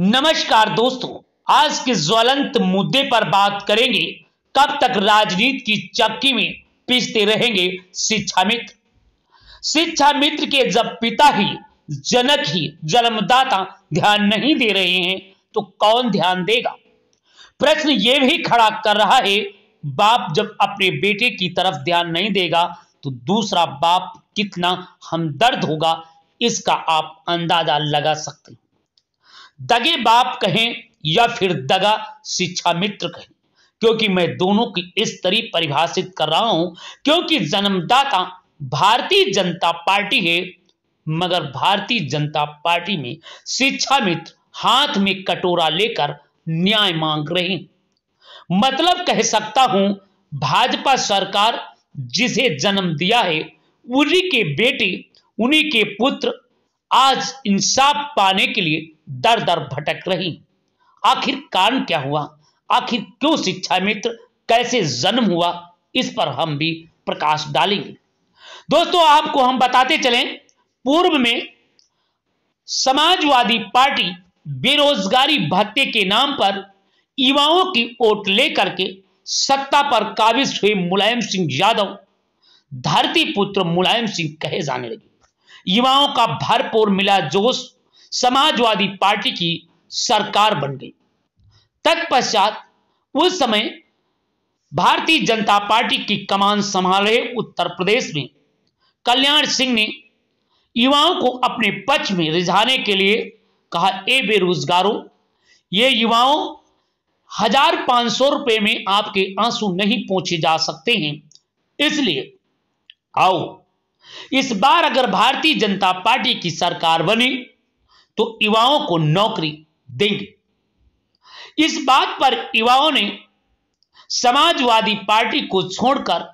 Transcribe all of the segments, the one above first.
नमस्कार दोस्तों, आज के ज्वलंत मुद्दे पर बात करेंगे। कब तक राजनीति की चक्की में पीसते रहेंगे शिक्षा मित्र। शिक्षा मित्र के जब पिता ही, जनक ही, जन्मदाता ध्यान नहीं दे रहे हैं तो कौन ध्यान देगा। प्रश्न यह भी खड़ा कर रहा है, बाप जब अपने बेटे की तरफ ध्यान नहीं देगा तो दूसरा बाप कितना हमदर्द होगा, इसका आप अंदाजा लगा सकते हैं। दगे बाप कहें या फिर दगा शिक्षा मित्र कहें, क्योंकि मैं दोनों की इस तरह परिभाषित कर रहा हूं क्योंकि जन्मदाता भारतीय जनता पार्टी है, मगर भारतीय जनता पार्टी में शिक्षा मित्र हाथ में कटोरा लेकर न्याय मांग रहे हैं। मतलब कह सकता हूं, भाजपा सरकार जिसे जन्म दिया है, उन्हीं के बेटे, उन्हीं के पुत्र आज इंसाफ पाने के लिए दर दर भटक रही। आखिर कारण क्या हुआ, आखिर क्यों शिक्षा मित्र, कैसे जन्म हुआ, इस पर हम भी प्रकाश डालेंगे। दोस्तों, आपको हम बताते चलें, पूर्व में समाजवादी पार्टी बेरोजगारी भत्ते के नाम पर युवाओं की वोट लेकर के सत्ता पर काबिज हुए मुलायम सिंह यादव धरती पुत्र मुलायम सिंह कहे जाने लगे। युवाओं का भरपूर मिला जोश, समाजवादी पार्टी की सरकार बन गई। तत्पश्चात उस समय भारतीय जनता पार्टी की कमान संभाल रहे उत्तर प्रदेश में कल्याण सिंह ने युवाओं को अपने पक्ष में रिझाने के लिए कहा, ए बेरोजगारों, ये युवाओं 1500 रुपए में आपके आंसू नहीं पोंछे जा सकते हैं, इसलिए आओ इस बार अगर भारतीय जनता पार्टी की सरकार बनी तो युवाओं को नौकरी देंगे। इस बात पर युवाओं ने समाजवादी पार्टी को छोड़कर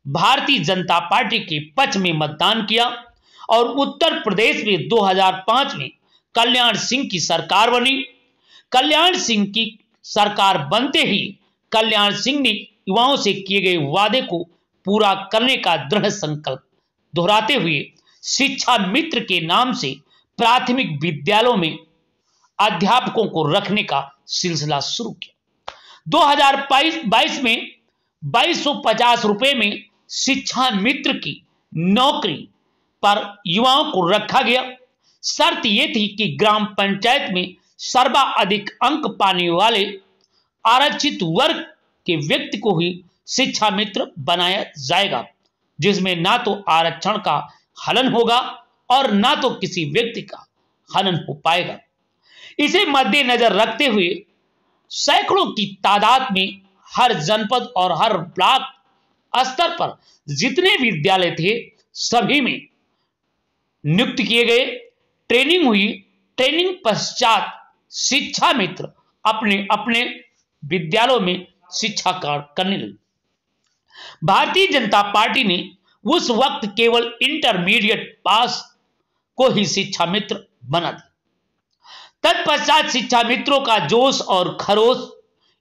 भारतीय जनता पार्टी के पक्ष में मतदान किया और उत्तर प्रदेश में 2005 में कल्याण सिंह की सरकार बनी। कल्याण सिंह की सरकार बनते ही कल्याण सिंह ने युवाओं से किए गए वादे को पूरा करने का दृढ़ संकल्प दोहराते हुए शिक्षा मित्र के नाम से प्राथमिक विद्यालयों में अध्यापकों को रखने का सिलसिला शुरू किया। 2022 में 2250 रुपए में शिक्षा मित्र की नौकरी पर युवाओं को रखा गया। शर्त यह थी कि ग्राम पंचायत में सर्वाधिक अंक पाने वाले आरक्षित वर्ग के व्यक्ति को ही शिक्षा मित्र बनाया जाएगा, जिसमें ना तो आरक्षण का हनन होगा और ना तो किसी व्यक्ति का हनन हो पाएगा। इसे मद्देनजर रखते हुए सैकड़ों की तादाद में हर जनपद और हर ब्लॉक स्तर पर जितने विद्यालय थे सभी में नियुक्त किए गए। ट्रेनिंग हुई। ट्रेनिंग पश्चात शिक्षा मित्र अपने अपने विद्यालयों में शिक्षा कार्य करने लगे। भारतीय जनता पार्टी ने उस वक्त केवल इंटरमीडिएट पास को ही शिक्षा मित्र बना दिया। तत्पश्चात शिक्षा मित्रों का जोश और खरोश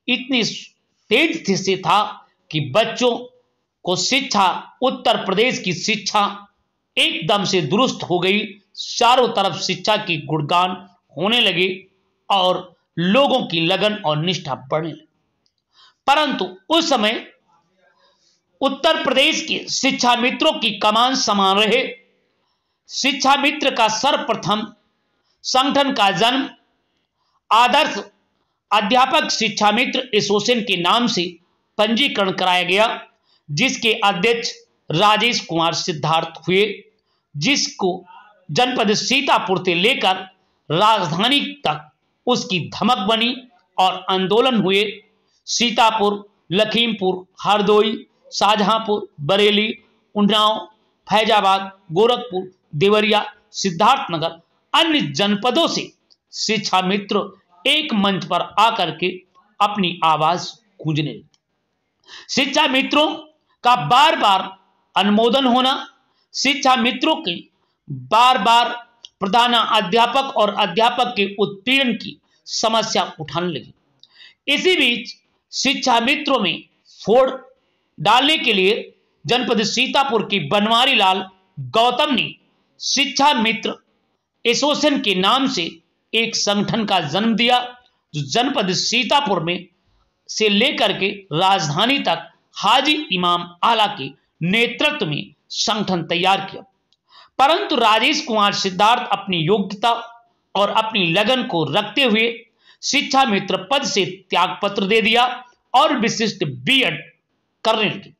इतनी तेज से था कि बच्चों को शिक्षा, उत्तर प्रदेश की शिक्षा एकदम से दुरुस्त हो गई। चारों तरफ शिक्षा की गुणगान होने लगे और लोगों की लगन और निष्ठा बढ़ने लगी। परंतु उस समय उत्तर प्रदेश के शिक्षा मित्रों की कमान संभाल रहे शिक्षा मित्र का सर्वप्रथम संगठन का जन्म आदर्श अध्यापक शिक्षा मित्र एसोसिएशन के नाम से पंजीकरण कराया गया, जिसके अध्यक्ष राजेश कुमार सिद्धार्थ हुए, जिसको जनपद सीतापुर से लेकर राजधानी तक उसकी धमक बनी और आंदोलन हुए। सीतापुर, लखीमपुर, हरदोई, शाहजहांपुर, बरेली, उन्नाव, फैजाबाद, गोरखपुर, देवरिया, सिद्धार्थनगर, अन्य जनपदों से शिक्षा मित्र एक मंच पर आकर के अपनी आवाज गूंजने लगे। शिक्षा मित्रों का बार बार अनुमोदन होना, शिक्षा मित्रों की बार बार प्रधानाध्यापक और अध्यापक के उत्पीड़न की समस्या उठाने लगी। इसी बीच शिक्षा मित्रों में फोड़ डालने के लिए जनपद सीतापुर की बनवारी लाल गौतम ने शिक्षा मित्र एसोसिएशन के नाम से एक संगठन का जन्म दिया जो जनपद सीतापुर में से लेकर के राजधानी तक हाजी इमाम आला के नेतृत्व में संगठन तैयार किया। परंतु राजेश कुमार सिद्धार्थ अपनी योग्यता और अपनी लगन को रखते हुए शिक्षा मित्र पद से त्यागपत्र दे दिया और विशिष्ट बीएड करने लगे।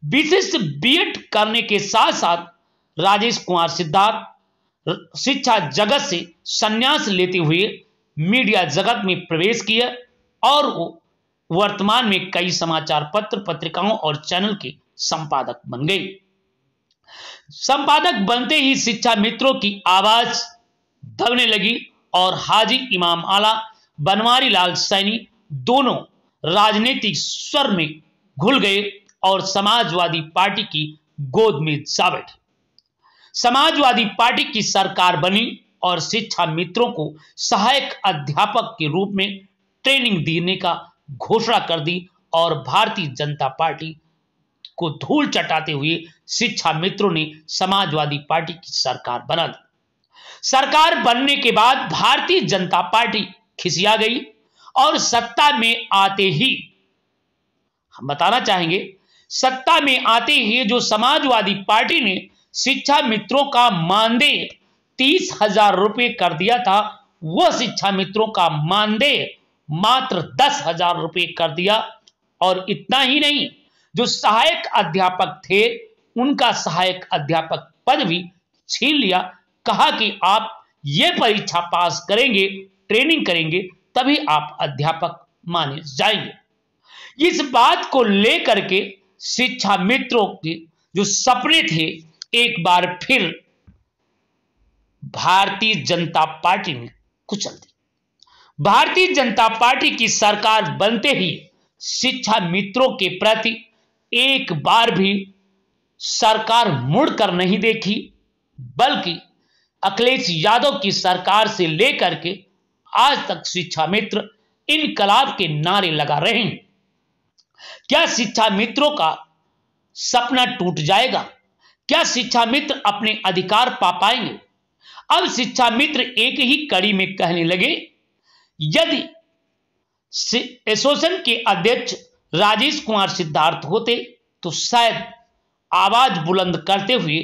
विशिष्ट बीएड करने के साथ साथ राजेश कुमार सिद्धार्थ शिक्षा जगत से संन्यास लेते हुए मीडिया जगत में प्रवेश किया और वो वर्तमान में कई समाचार पत्र पत्रिकाओं और चैनल के संपादक बन गए। संपादक बनते ही शिक्षा मित्रों की आवाज दबने लगी और हाजी इमाम आला बनवारी लाल सैनी दोनों राजनीतिक स्वर में घुल गए और समाजवादी पार्टी की गोद में जा बैठे। समाजवादी पार्टी की सरकार बनी और शिक्षा मित्रों को सहायक अध्यापक के रूप में ट्रेनिंग देने का घोषणा कर दी और भारतीय जनता पार्टी को धूल चटाते हुए शिक्षा मित्रों ने समाजवादी पार्टी की सरकार बना दी। सरकार बनने के बाद भारतीय जनता पार्टी खिसिया गई और सत्ता में आते ही हम बताना चाहेंगे, सत्ता में आते ही जो समाजवादी पार्टी ने शिक्षा मित्रों का मानदेय 30,000 रुपए कर दिया था, वह शिक्षा मित्रों का मानदेय मात्र 10,000 रुपए कर दिया। और इतना ही नहीं, जो सहायक अध्यापक थे उनका सहायक अध्यापक पद भी छीन लिया। कहा कि आप ये परीक्षा पास करेंगे, ट्रेनिंग करेंगे, तभी आप अध्यापक माने जाएंगे। इस बात को लेकर के शिक्षा मित्रों के जो सपने थे एक बार फिर भारतीय जनता पार्टी ने कुचल दी। भारतीय जनता पार्टी की सरकार बनते ही शिक्षा मित्रों के प्रति एक बार भी सरकार मुड़कर नहीं देखी, बल्कि अखिलेश यादव की सरकार से लेकर के आज तक शिक्षा मित्र इनकलाब के नारे लगा रहे हैं। क्या शिक्षा मित्रों का सपना टूट जाएगा? क्या शिक्षा मित्र अपने अधिकार पा पाएंगे? अब शिक्षा मित्र एक ही कड़ी में कहने लगे, यदि एसोसिएशन के अध्यक्ष राजेश कुमार सिद्धार्थ होते तो शायद आवाज बुलंद करते हुए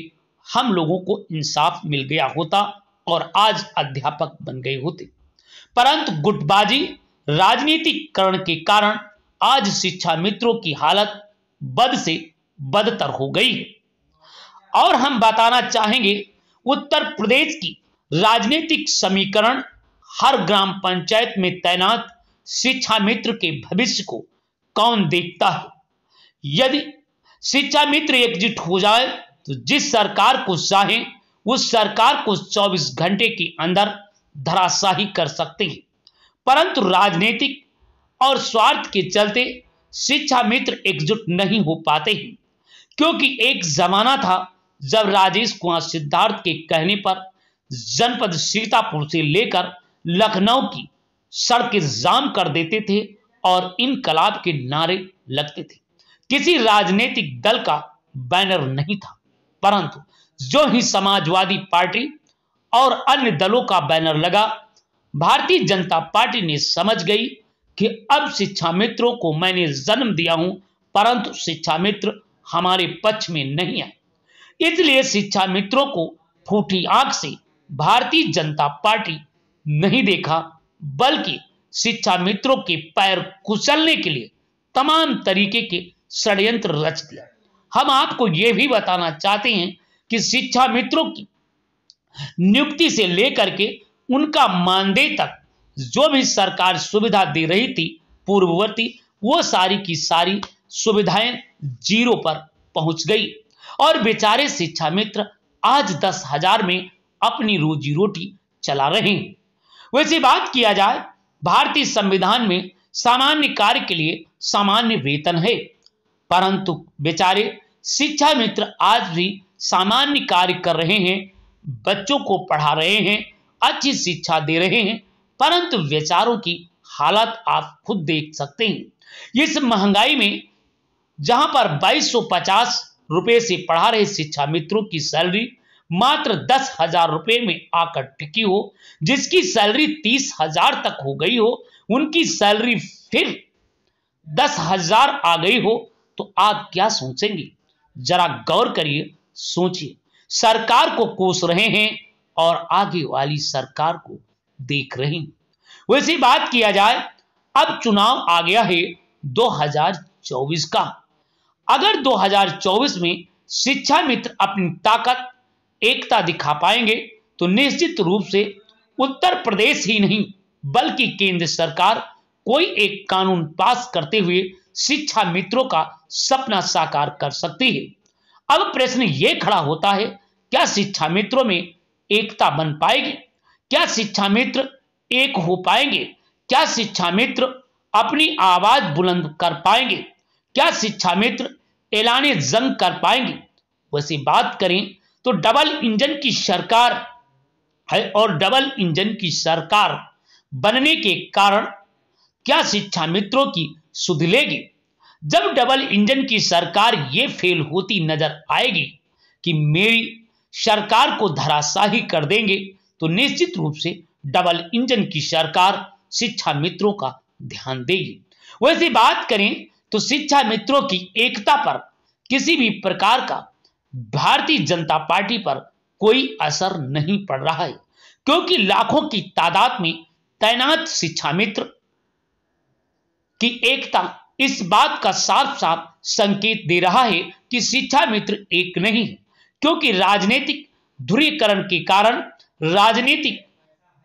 हम लोगों को इंसाफ मिल गया होता और आज अध्यापक बन गए होते। परंतु गुटबाजी राजनीतिकरण के कारण आज शिक्षा मित्रों की हालत बद से बदतर हो गई। और हम बताना चाहेंगे, उत्तर प्रदेश की राजनीतिक समीकरण हर ग्राम पंचायत में तैनात शिक्षा मित्र के भविष्य को कौन देखता है? यदि शिक्षा मित्र एकजुट हो जाए तो जिस सरकार को चाहे उस सरकार को 24 घंटे के अंदर धराशाही कर सकते हैं। परंतु राजनीतिक और स्वार्थ के चलते शिक्षा मित्र एकजुट नहीं हो पाते हैं, क्योंकि एक जमाना था जब राजेश कुमार सिद्धार्थ के कहने पर जनपद सीतापुर से लेकर लखनऊ की सड़कें जाम कर देते थे और इनकलाब के नारे लगते थे। किसी राजनीतिक दल का बैनर नहीं था, परंतु जो ही समाजवादी पार्टी और अन्य दलों का बैनर लगा, भारतीय जनता पार्टी ने समझ गई कि अब शिक्षा मित्रों को मैंने जन्म दिया हूं, परंतु शिक्षा मित्र हमारे पक्ष में नहीं आए। इसलिए शिक्षा मित्रों को फूटी आंख से भारतीय जनता पार्टी नहीं देखा, बल्कि शिक्षा मित्रों के पैर कुचलने के लिए तमाम तरीके के षड्यंत्र रच दिया। हम आपको यह भी बताना चाहते हैं कि शिक्षा मित्रों की नियुक्ति से लेकर के उनका मानदेय तक जो भी सरकार सुविधा दे रही थी पूर्ववर्ती, वो सारी की सारी सुविधाएं जीरो पर पहुंच गई और बेचारे शिक्षा मित्र आज 10,000 में अपनी रोजी रोटी चला रहे हैं। वैसे बात किया जाए, भारतीय संविधान में सामान्य कार्य के लिए सामान्य वेतन है, परंतु बेचारे शिक्षा मित्र आज भी सामान्य कार्य कर रहे हैं, बच्चों को पढ़ा रहे हैं, अच्छी शिक्षा दे रहे हैं, परंतु बेचारों की हालत आप खुद देख सकते हैं। इस महंगाई में जहां पर 2250 रुपए से पढ़ा रहे शिक्षा मित्रों की सैलरी मात्र 10,000 रुपए में आकर टिकी हो, जिसकी सैलरी 30,000 तक हो गई हो, उनकी सैलरी फिर 10,000 आ गई हो, तो आप क्या सोचेंगे? जरा गौर करिए, सोचिए। सरकार को कोस रहे हैं और आगे वाली सरकार को देख रहे हैं। वैसी बात किया जाए, अब चुनाव आ गया है 2024 का। अगर 2024 में शिक्षा मित्र अपनी ताकत, एकता दिखा पाएंगे तो निश्चित रूप से उत्तर प्रदेश ही नहीं बल्कि केंद्र सरकार कोई एक कानून पास करते हुए शिक्षा मित्रों का सपना साकार कर सकती है। अब प्रश्न यह खड़ा होता है, क्या शिक्षा मित्रों में एकता बन पाएगी? क्या शिक्षा मित्र एक हो पाएंगे? क्या शिक्षा मित्र अपनी आवाज बुलंद कर पाएंगे? क्या शिक्षा मित्र ऐलाने जंग कर पाएंगे? वैसे बात करें तो डबल इंजन की सरकार है और डबल इंजन की सरकार बनने के कारण क्या शिक्षा मित्रों की सुध लेगी? जब डबल इंजन की सरकार ये फेल होती नजर आएगी कि मेरी सरकार को धराशाही कर देंगे, तो निश्चित रूप से डबल इंजन की सरकार शिक्षा मित्रों का ध्यान देगी। वैसे बात करें तो शिक्षा मित्रों की एकता पर किसी भी प्रकार का भारतीय जनता पार्टी पर कोई असर नहीं पड़ रहा है, क्योंकि लाखों की तादाद में तैनात शिक्षा मित्र की एकता इस बात का साफ साफ संकेत दे रहा है कि शिक्षा मित्र एक नहीं है, क्योंकि राजनीतिक ध्रुवीकरण के कारण, राजनीतिक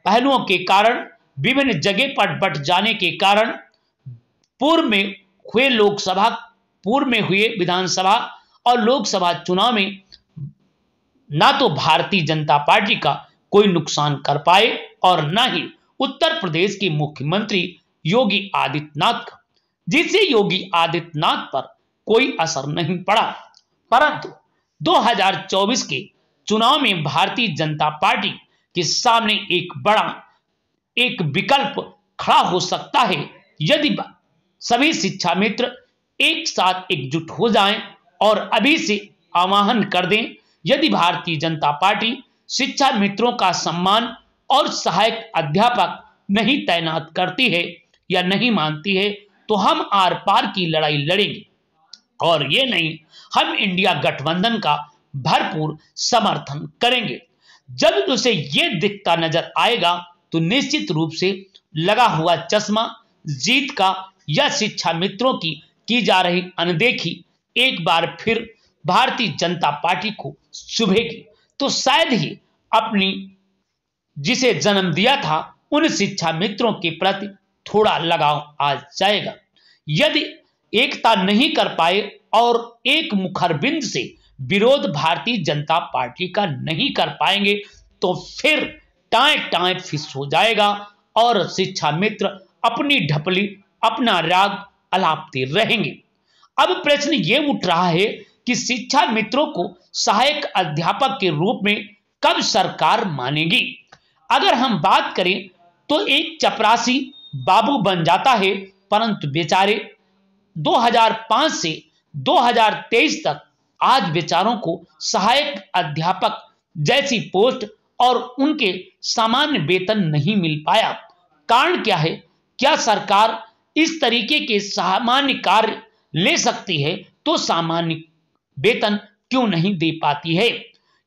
पहलुओं के कारण, विभिन्न जगह पर बट जाने के कारण, पूर्व में हुए विधानसभा और लोकसभा चुनाव में ना तो भारतीय जनता पार्टी का कोई नुकसान कर पाए और ना ही उत्तर प्रदेश के मुख्यमंत्री योगी आदित्यनाथ का, जिससे योगी आदित्यनाथ पर कोई असर नहीं पड़ा। परंतु 2024 के चुनाव में भारतीय जनता पार्टी के सामने एक विकल्प खड़ा हो सकता है, यदि सभी शिक्षा मित्र एक साथ एकजुट हो जाएं और अभी से आह्वान कर दें। यदि भारतीय जनता पार्टी शिक्षा मित्रों का सम्मान और सहायक अध्यापक नहीं तैनात करती है या नहीं मानती है, तो हम आर पार की लड़ाई लड़ेंगे और ये नहीं, हम इंडिया गठबंधन का भरपूर समर्थन करेंगे। जब उसे ये दिखता नजर आएगा तो निश्चित रूप से लगा हुआ चश्मा जीत का या शिक्षा मित्रों की जा रही अनदेखी एक बार फिर भारतीय जनता पार्टी को चुभेगी, तो शायद ही अपनी जिसे जन्म दिया था उन शिक्षा मित्रों के प्रति थोड़ा लगाव आ जाएगा। यदि एकता नहीं कर पाए और एक मुखरबिंद से विरोध भारतीय जनता पार्टी का नहीं कर पाएंगे, तो फिर टाए टाए फिस हो जाएगा और शिक्षा मित्र अपनी ढपली, अपना राग अलापते रहेंगे। अब प्रश्न ये उठ रहा है कि शिक्षा मित्रों को सहायक अध्यापक के रूप में कब सरकार मानेगी? अगर हम बात करें तो एक चपरासी बाबू बन जाता है, परंतु बेचारे 2005 से 2023 तक आज बेचारों को सहायक अध्यापक जैसी पोस्ट और उनके सामान्य वेतन नहीं मिल पाया। कारण क्या है? क्या सरकार इस तरीके के सामान्य कार्य ले सकती है तो सामान्य वेतन क्यों नहीं दे पाती है?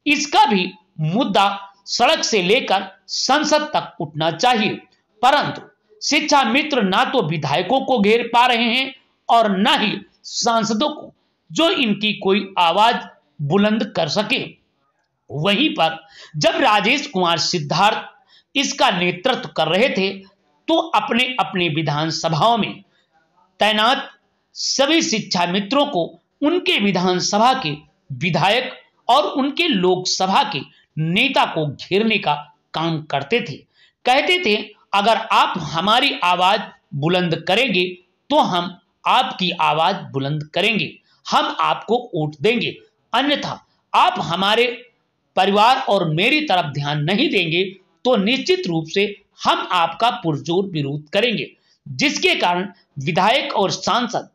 इसका भी मुद्दा सड़क से लेकर संसद तक उठना चाहिए, परंतु शिक्षा मित्र ना तो विधायकों को घेर पा रहे हैं और ना ही सांसदों को जो इनकी कोई आवाज बुलंद कर सके। वहीं पर जब राजेश कुमार सिद्धार्थ इसका नेतृत्व कर रहे थे, तो अपने अपने विधानसभाओं में तैनात सभी शिक्षा मित्रों को उनके विधानसभा के विधायक और उनके लोकसभा के नेता को घेरने का काम करते थे। कहते थे, अगर आप हमारी आवाज बुलंद करेंगे तो हम आपकी आवाज बुलंद करेंगे, हम आपको वोट देंगे, अन्यथा आप हमारे परिवार और मेरी तरफ ध्यान नहीं देंगे तो निश्चित रूप से हम आपका पुरजोर विरोध करेंगे। जिसके कारण विधायक और सांसद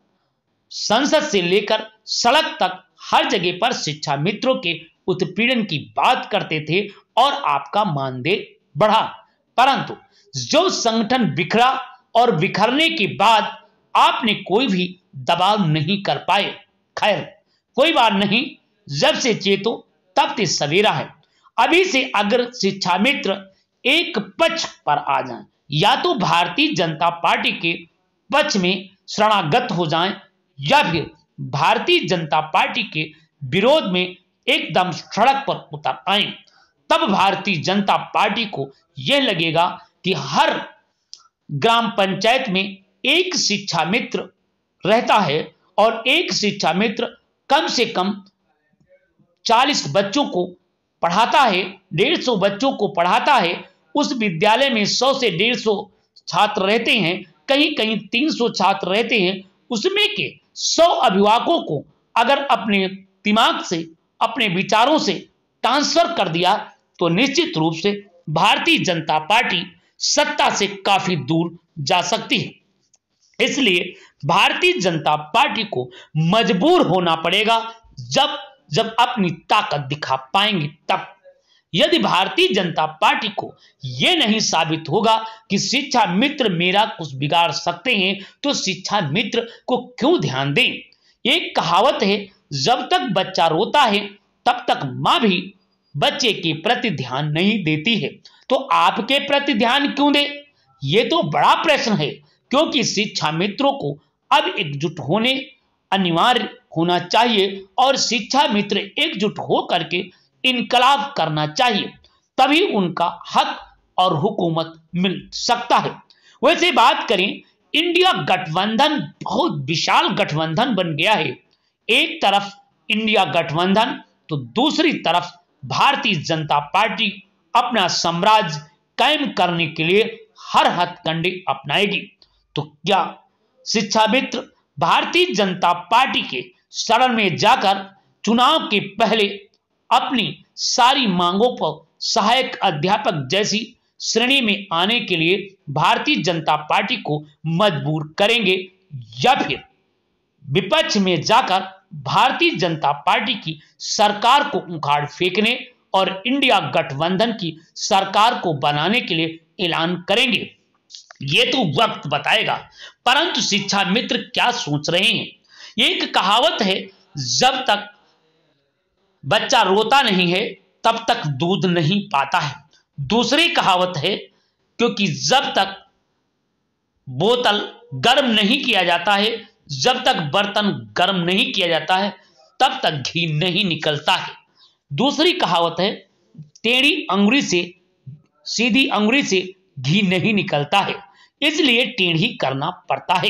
संसद से लेकर सड़क तक हर जगह पर शिक्षा मित्रों के उत्पीड़न की बात करते थे और आपका मानदेय बढ़ा। परंतु जो संगठन बिखरा और बिखरने के बाद आपने कोई भी दबाव नहीं कर पाए। खैर, कोई बात नहीं, जब से चेतो तब से सवेरा है। अभी से अगर शिक्षा मित्र एक पक्ष पर आ जाएं, या तो भारतीय जनता पार्टी के पक्ष में शरणागत हो जाएं, या फिर भारतीय जनता पार्टी के विरोध में एकदम सड़क पर उतर आएं, तब भारतीय जनता पार्टी को यह लगेगा कि हर ग्राम पंचायत में एक शिक्षा मित्र रहता है और एक शिक्षा मित्र कम से कम 40 बच्चों को पढ़ाता है, 150 बच्चों को पढ़ाता है। उस विद्यालय में 100 से 150 छात्र रहते हैं, कहीं कहीं 300 छात्र रहते हैं। उसमें के 100 अभिभावकों को अगर अपने दिमाग से, अपने विचारों से ट्रांसफर कर दिया तो निश्चित रूप से भारतीय जनता पार्टी सत्ता से काफी दूर जा सकती है। इसलिए भारतीय जनता पार्टी को मजबूर होना पड़ेगा, जब जब अपनी ताकत दिखा पाएंगे तब। यदि भारतीय जनता पार्टी को यह नहीं साबित होगा कि शिक्षा मित्र मेरा कुछ बिगाड़ सकते हैं, तो शिक्षा मित्र को क्यों ध्यान दें। एक कहावत है, जब तक बच्चा रोता है तब तक मां भी बच्चे के प्रति ध्यान नहीं देती है, तो आपके प्रति ध्यान क्यों दे? ये तो बड़ा प्रश्न है, क्योंकि शिक्षा मित्रों को अब एकजुट होने अनिवार्य होना चाहिए और शिक्षा मित्र एकजुट हो करके इनकलाब करना चाहिए, तभी उनका हक और हुकूमत मिल सकता है। वैसे बात करें, इंडिया गठबंधन बहुत विशाल गठबंधन बन गया है। एक तरफ इंडिया गठबंधन तो दूसरी तरफ भारतीय जनता पार्टी अपना साम्राज्य कायम करने के लिए हर हथकंडे अपनाएगी। तो क्या शिक्षा मित्र भारतीय जनता पार्टी के शरण में जाकर चुनाव के पहले अपनी सारी मांगों पर सहायक अध्यापक जैसी श्रेणी में आने के लिए भारतीय जनता पार्टी को मजबूर करेंगे, या फिर विपक्ष में जाकर भारतीय जनता पार्टी की सरकार को उखाड़ फेंकने और इंडिया गठबंधन की सरकार को बनाने के लिए ऐलान करेंगे? ये तो वक्त बताएगा। परंतु शिक्षा मित्र क्या सोच रहे हैं? एक कहावत है, जब तक बच्चा रोता नहीं है तब तक दूध नहीं पाता है। दूसरी कहावत है, क्योंकि जब तक बोतल गर्म नहीं किया जाता है, जब तक बर्तन गर्म नहीं किया जाता है, तब तक घी नहीं निकलता है। दूसरी कहावत है, टेढ़ी अंगुली से सीधी अंगुली से घी नहीं निकलता है, इसलिए टेढ़ी करना पड़ता है।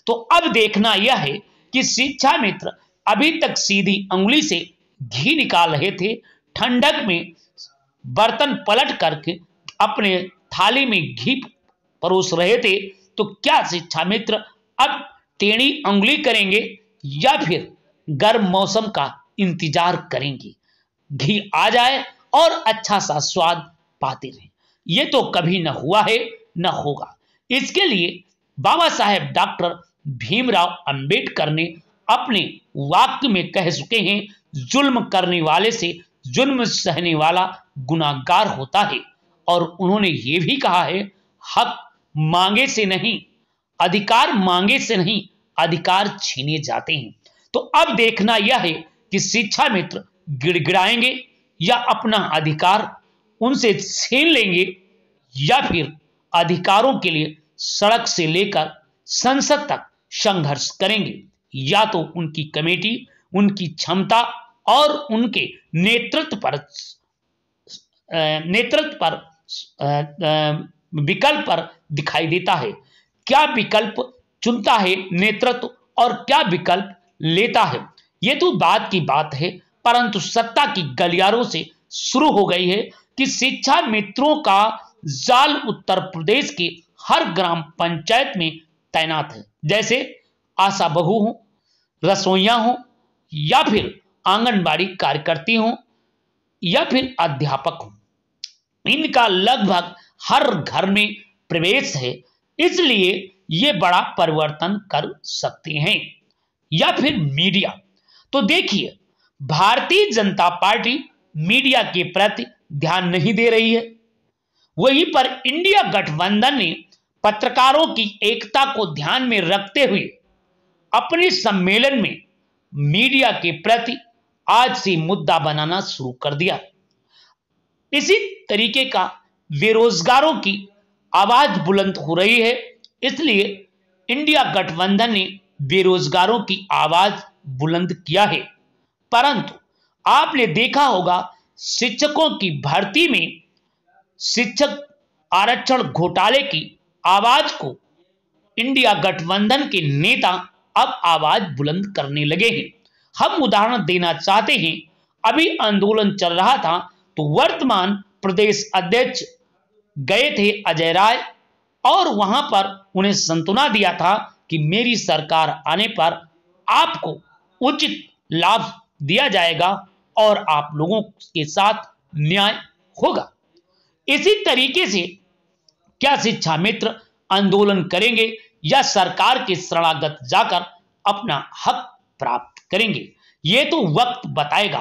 तो अब देखना यह है कि शिक्षा मित्र अभी तक सीधी अंगुली से घी निकाल रहे थे, ठंडक में बर्तन पलट करके अपने थाली में घी परोस रहे थे, तो क्या शिक्षा मित्र अब टेढ़ी अंगुली करेंगे या फिर गर्म मौसम का इंतजार करेंगे, घी आ जाए और अच्छा सा स्वाद पाते रहें? ये तो कभी न हुआ है न होगा। इसके लिए बाबा साहेब डॉक्टर भीमराव अंबेडकर ने अपने वाक्य में कह चुके हैं, जुल्म करने वाले से जुल्म सहने वाला गुनाहगार होता है। और उन्होंने ये भी कहा है, हक मांगे से नहीं, अधिकार मांगे से नहीं, अधिकार छीने जाते हैं। तो अब देखना यह है कि शिक्षा मित्र गिड़गिड़ाएंगे या अपना अधिकार उनसे छीन लेंगे, या फिर अधिकारों के लिए सड़क से लेकर संसद तक संघर्ष करेंगे। या तो उनकी कमेटी, उनकी क्षमता और उनके नेतृत्व पर विकल्प पर दिखाई देता है। क्या विकल्प चुनता है नेतृत्व और क्या विकल्प लेता है, यह तो बात की बात है। परंतु सत्ता की गलियारों से शुरू हो गई है कि शिक्षा मित्रों का जाल उत्तर प्रदेश के हर ग्राम पंचायत में तैनात है। जैसे आशा बहू हो, रसोइया हो, या फिर आंगनबाड़ी कार्यकर्ती हो, या फिर अध्यापक हो, इनका लगभग हर घर में प्रवेश है। इसलिए ये बड़ा परिवर्तन कर सकते हैं। या फिर मीडिया, तो देखिए, भारतीय जनता पार्टी मीडिया के प्रति ध्यान नहीं दे रही है। वहीं पर इंडिया गठबंधन ने पत्रकारों की एकता को ध्यान में रखते हुए अपने सम्मेलन में मीडिया के प्रति आज से मुद्दा बनाना शुरू कर दिया। इसी तरीके का बेरोजगारों की आवाज बुलंद हो रही है, इसलिए इंडिया गठबंधन ने बेरोजगारों की आवाज बुलंद किया है। परंतु आपने देखा होगा शिक्षकों की भर्ती में शिक्षक आरक्षण घोटाले की आवाज को इंडिया गठबंधन के नेता अब आवाज बुलंद करने लगे हैं। हम उदाहरण देना चाहते हैं, अभी आंदोलन चल रहा था तो वर्तमान प्रदेश अध्यक्ष गए थे अजय राय और वहां पर उन्हें सांत्वना दिया था कि मेरी सरकार आने पर आपको उचित लाभ दिया जाएगा और आप लोगों के साथ न्याय होगा। इसी तरीके से क्या शिक्षा मित्र आंदोलन करेंगे या सरकार के शरणागत जाकर अपना हक प्राप्त करेंगे, ये तो वक्त बताएगा।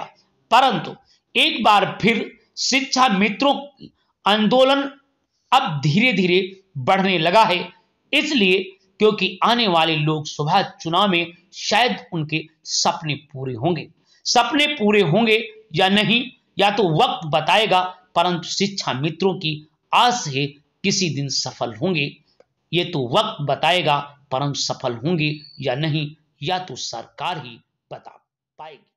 परंतु एक बार फिर शिक्षा मित्रों की आंदोलन अब धीरे धीरे बढ़ने लगा है, इसलिए क्योंकि आने वाले लोकसभा चुनाव में शायद उनके सपने पूरे होंगे। सपने पूरे होंगे या नहीं, या तो वक्त बताएगा, परंतु शिक्षा मित्रों की आस है किसी दिन सफल होंगे। ये तो वक्त बताएगा, परंतु सफल होंगे या नहीं, या तो सरकार ही बता पाएगी।